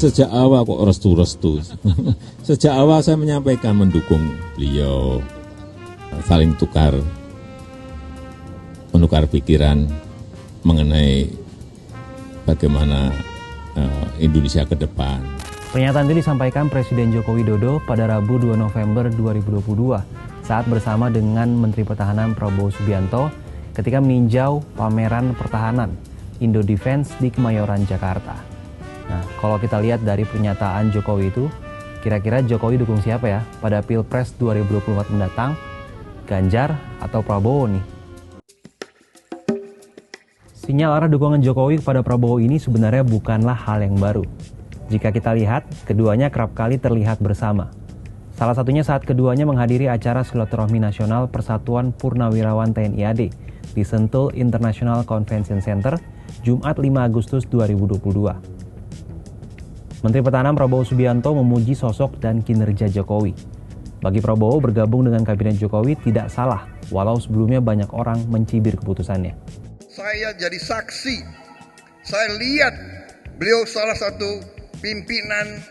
Sejak awal kok restu-restu. Sejak awal saya menyampaikan mendukung beliau, saling menukar pikiran mengenai bagaimana Indonesia ke depan. Pernyataan itu disampaikan Presiden Joko Widodo pada Rabu 2 November 2022 saat bersama dengan Menteri Pertahanan Prabowo Subianto ketika meninjau pameran pertahanan Indo Defense di Kemayoran, Jakarta. Nah, kalau kita lihat dari pernyataan Jokowi itu, kira-kira Jokowi dukung siapa ya pada Pilpres 2024 mendatang? Ganjar atau Prabowo nih? Sinyal arah dukungan Jokowi kepada Prabowo ini sebenarnya bukanlah hal yang baru. Jika kita lihat, keduanya kerap kali terlihat bersama. Salah satunya saat keduanya menghadiri acara Silaturahmi Nasional Persatuan Purnawirawan TNI AD di Sentul International Convention Center, Jumat 5 Agustus 2022. Menteri Pertahanan Prabowo Subianto memuji sosok dan kinerja Jokowi. Bagi Prabowo, bergabung dengan Kabinet Jokowi tidak salah, walau sebelumnya banyak orang mencibir keputusannya. Saya jadi saksi, saya lihat beliau salah satu pimpinan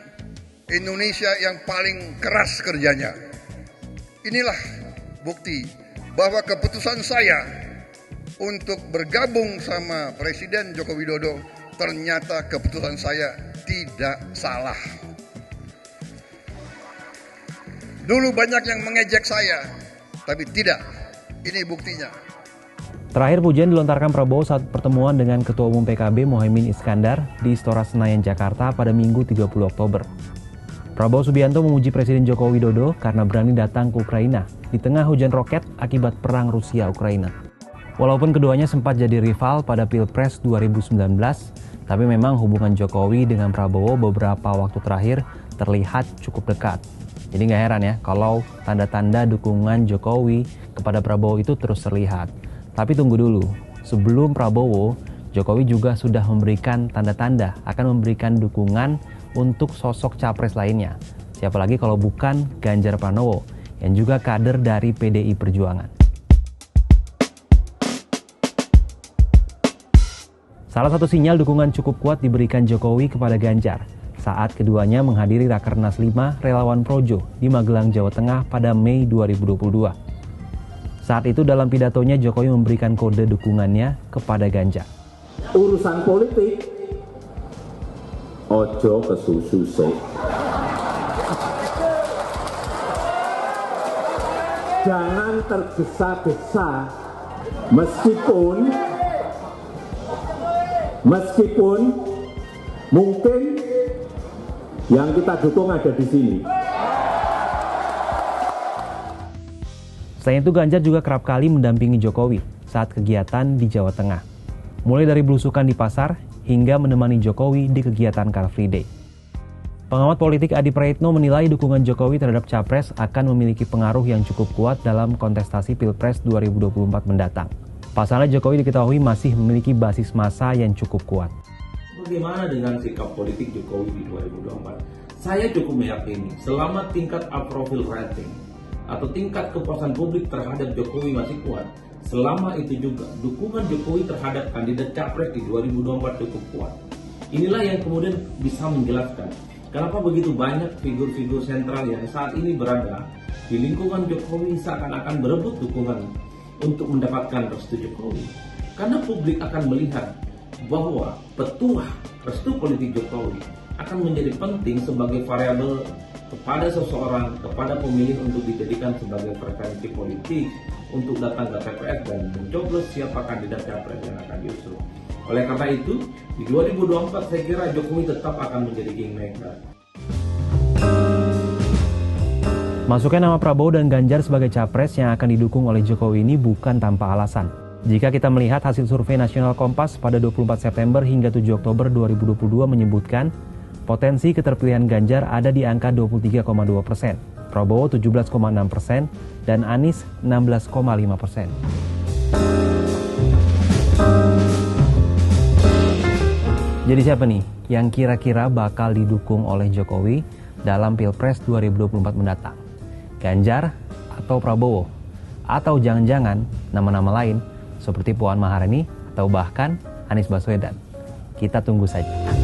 Indonesia yang paling keras kerjanya. Inilah bukti bahwa keputusan saya untuk bergabung sama Presiden Joko Widodo, ternyata keputusan saya tidak salah. Dulu banyak yang mengejek saya, tapi tidak. Ini buktinya. Terakhir pujian dilontarkan Prabowo saat pertemuan dengan Ketua Umum PKB Mohaimin Iskandar di Istora Senayan, Jakarta pada Minggu 30 Oktober. Prabowo Subianto memuji Presiden Joko Widodo karena berani datang ke Ukraina di tengah hujan roket akibat perang Rusia-Ukraina. Walaupun keduanya sempat jadi rival pada Pilpres 2019, tapi memang hubungan Jokowi dengan Prabowo beberapa waktu terakhir terlihat cukup dekat. Jadi nggak heran ya kalau tanda-tanda dukungan Jokowi kepada Prabowo itu terus terlihat. Tapi tunggu dulu, sebelum Prabowo, Jokowi juga sudah memberikan tanda-tanda akan memberikan dukungan untuk sosok capres lainnya. Siapa lagi kalau bukan Ganjar Pranowo, yang juga kader dari PDI Perjuangan. Salah satu sinyal dukungan cukup kuat diberikan Jokowi kepada Ganjar saat keduanya menghadiri Rakernas 5 Relawan Projo di Magelang, Jawa Tengah pada Mei 2022. Saat itu dalam pidatonya Jokowi memberikan kode dukungannya kepada Ganjar. Urusan politik, ojo kesusu sih. Jangan tergesa-gesa meskipun mungkin yang kita dukung ada di sini. Selain itu, Ganjar juga kerap kali mendampingi Jokowi saat kegiatan di Jawa Tengah. Mulai dari belusukan di pasar hingga menemani Jokowi di kegiatan Car Free Day. Pengamat politik Adi Praetno menilai dukungan Jokowi terhadap Capres akan memiliki pengaruh yang cukup kuat dalam kontestasi Pilpres 2024 mendatang. Pasalnya Jokowi diketahui masih memiliki basis massa yang cukup kuat. Bagaimana dengan sikap politik Jokowi di 2024? Saya cukup meyakini selama tingkat approval rating atau tingkat kepuasan publik terhadap Jokowi masih kuat, selama itu juga dukungan Jokowi terhadap kandidat Capres di 2024 cukup kuat. Inilah yang kemudian bisa menjelaskan kenapa begitu banyak figur-figur sentral yang saat ini berada di lingkungan Jokowi seakan-akan berebut dukungan untuk mendapatkan restu Jokowi. Karena publik akan melihat bahwa petuah restu politik Jokowi akan menjadi penting sebagai variabel kepada seseorang, kepada pemilih untuk dijadikan sebagai preferensi politik untuk datang ke TPS dan mencoblos siapa kandidat Capres yang akan diusung. Oleh karena itu, di 2024 saya kira Jokowi tetap akan menjadi kingmaker. Masuknya nama Prabowo dan Ganjar sebagai Capres yang akan didukung oleh Jokowi ini bukan tanpa alasan. Jika kita melihat hasil survei Nasional Kompas pada 24 September hingga 7 Oktober 2022 menyebutkan potensi keterpilihan Ganjar ada di angka 23,2%, Prabowo 17,6%, dan Anies 16,5%. Jadi siapa nih yang kira-kira bakal didukung oleh Jokowi dalam Pilpres 2024 mendatang? Ganjar atau Prabowo? Atau jangan-jangan nama-nama lain seperti Puan Maharani atau bahkan Anies Baswedan? Kita tunggu saja.